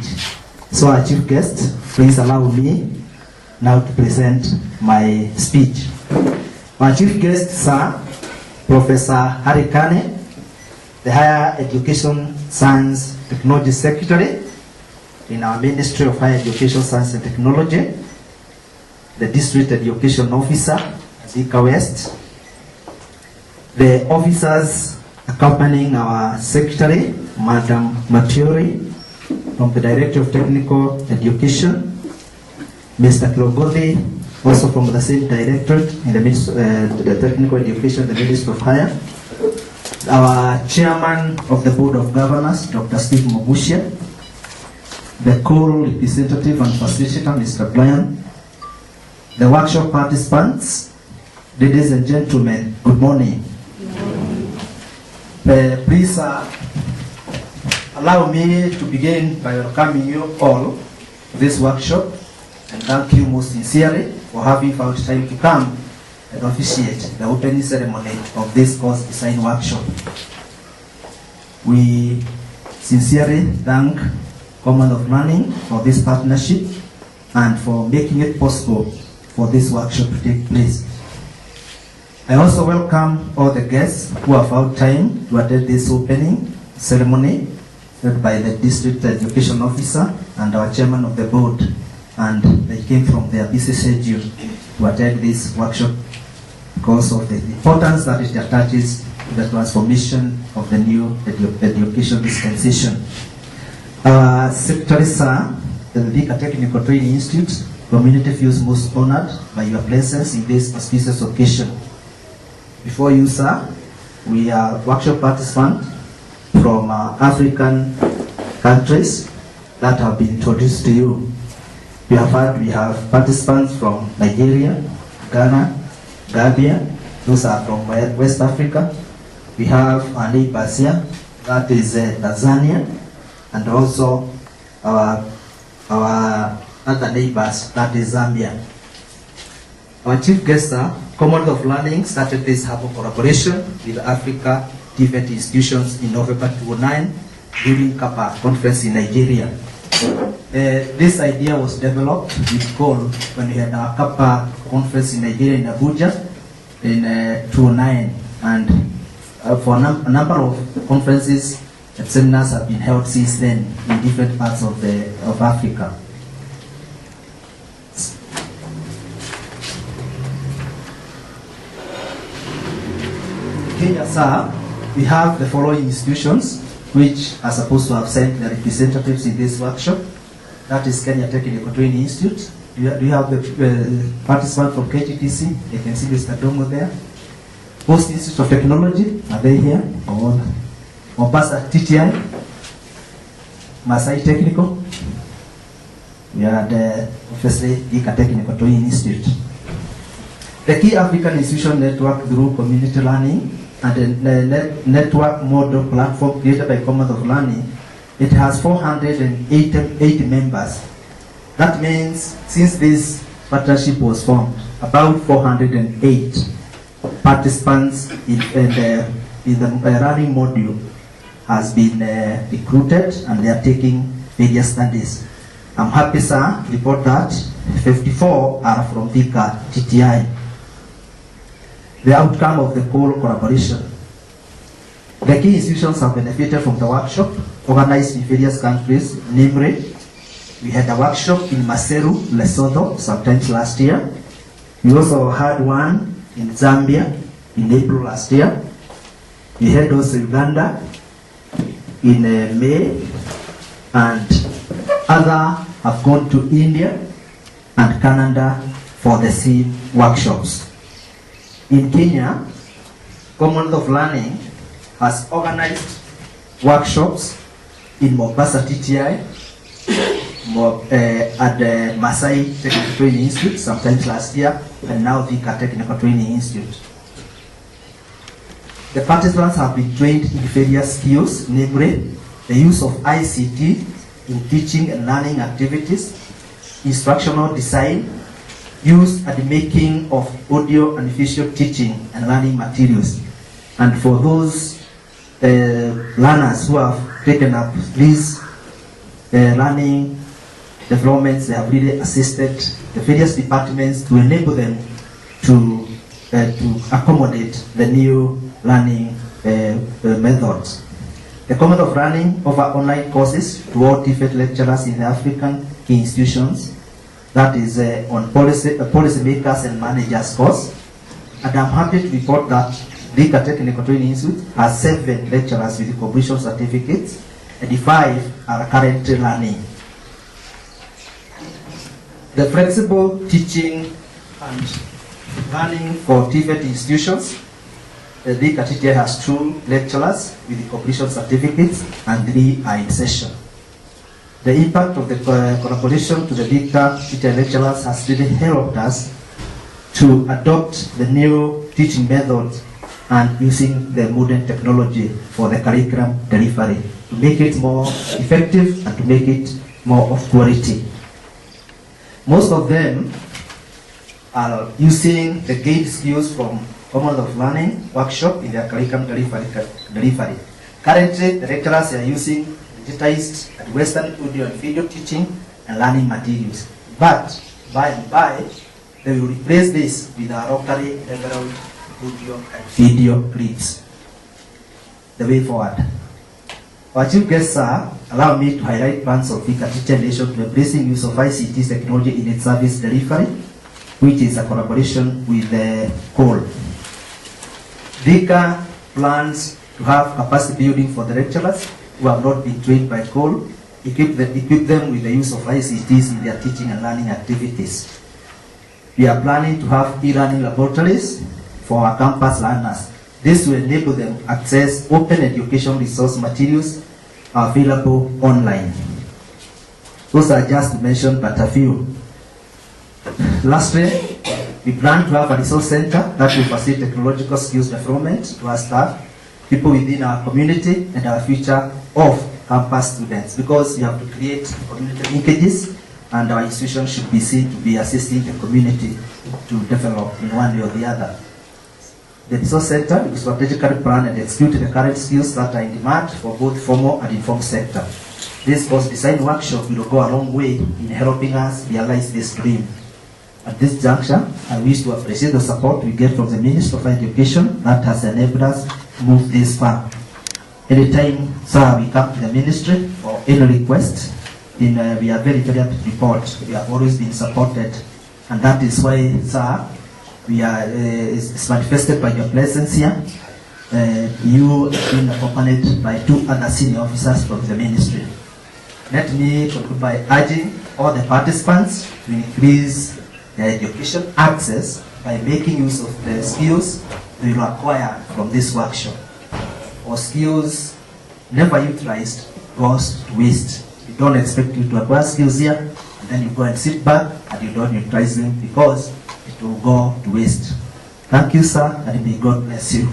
stage. So our chief guest, please allow me now to present my speech. Our chief guests are Professor Harry Kane, the Higher Education Science Technology Secretary in our Ministry of Higher Education, Science and Technology, the District Education Officer, Thika West, the officers accompanying our Secretary, Madam Maturi, from the Director of Technical Education, Mr. Klogodi, also from the same directorate in the Technical Education, the Ministry of Higher, our Chairman of the Board of Governors, Dr. Steve Mogusha, the co-representative and facilitator, Mr. Brian, the workshop participants, ladies and gentlemen, good morning. Please allow me to begin by welcoming you all to this workshop and thank you most sincerely for having found time to come and officiate the opening ceremony of this course design workshop. We sincerely thank Commonwealth of Learning for this partnership and for making it possible for this workshop to take place. I also welcome all the guests who have found time to attend this opening ceremony led by the District Education Officer and our Chairman of the Board, and they came from their busy schedule to attend this workshop because of the importance that it attaches to the transformation of the new education dispensation. Secretary Sir, the Thika Technical Training Institute community feels most honored by your presence in this auspicious occasion. Before you, sir, we are workshop participants from African countries that have been introduced to you. We have participants from Nigeria, Ghana, Gambia. Those are from West Africa. We have our neighbors here, that is Tanzania, and also our other neighbors, that is Zambia. Our chief guests are Commonwealth of Learning started this hub of collaboration with Africa different institutions in November 2009 during Kapa conference in Nigeria. This idea was developed with goal when we had our Kapa conference in Nigeria in Abuja in 2009, and for a number of conferences and seminars have been held since then in different parts of Africa. Kenya, sir, we have the following institutions which are supposed to have sent their representatives in this workshop. That is Kenya Technical Training Institute. Do you have the participant from KTTC? You can see Mr. Dongo there. Post Institute of Technology, are they here? Mombasa TTI, Masai Technical. We are the obviously Thika Technical Training Institute. The key African institution network through community learning and the network model platform created by Commonwealth of Learning, it has 480 members. That means since this partnership was formed, about 408 participants in the learning module has been recruited, and they are taking various studies. I'm happy, sir, to report that 54 are from Thika TTI. The outcome of the collaboration. The key institutions have benefited from the workshop organized in various countries, namely, we had a workshop in Maseru, Lesotho, sometimes last year. We also had one in Zambia in April last year. We had also Uganda in May, and other have gone to India and Canada for the same workshops. In Kenya, Commonwealth of Learning has organized workshops in Mombasa TTI, at the Masai Technical Training Institute, sometimes last year, and now Thika Technical Training Institute. The participants have been trained in various skills, namely the use of ICT in teaching and learning activities, instructional design, use and making of audio and visual teaching and learning materials. And for those learners who have taken up these learning developments. They have really assisted the various departments to enable them to accommodate the new learning methods. The comment of running over online courses to all TVET lecturers in the African institutions, that is on policymakers and managers course. And I'm happy to report that Thika Technical Training Institute has 7 lecturers with completion certificates and 5 are currently learning. The flexible teaching and learning for TVET institutions, the Thika TTI has 2 lecturers with completion certificates and 3 are in session. The impact of the collaboration to the Thika TTI lecturers has really helped us to adopt the new teaching methods and using the modern technology for the curriculum delivery to make it more effective and to make it more of quality. Most of them are using the gained skills from Commons of Learning workshop in their curriculum delivery. Currently, the lecturers are using digitized and Western audio and video teaching and learning materials. But by and by, they will replace this with our locally developed audio and video clips. The way forward. Our chief guests allow me to highlight plans of Thika TTI Nation to embracing use of ICT technology in its service delivery, which is a collaboration with COAL. Thika plans to have capacity building for the lecturers who have not been trained by COAL, equip them with the use of ICTs in their teaching and learning activities. We are planning to have e-learning laboratories for our campus learners. This will enable them to access open education resource materials available online. Those are just to mention but a few. Lastly, we plan to have a resource center that will facilitate technological skills development to our staff, people within our community, and our future of campus students, because we have to create community linkages and our institution should be seen to be assisting the community to develop in one way or the other. The resource center will strategically plan and execute the current skills that are in demand for both formal and informal sector. This course design workshop will go a long way in helping us realize this dream. At this juncture, I wish to appreciate the support we get from the Ministry of Education that has enabled us to move this far. Anytime, sir, we come to the ministry for any request, we are very, very happy to report. We have always been supported, and that is why, sir, we are it's manifested by your presence here. You have been accompanied by 2 other senior officers from the ministry. Let me conclude by urging all the participants to increase their education access by making use of the skills they will acquire from this workshop. Or skills never utilized goes to waste. You don't expect you to acquire skills here, and then you go and sit back and you don't utilize them because it will go to waste. Thank you, sir, and may God bless you.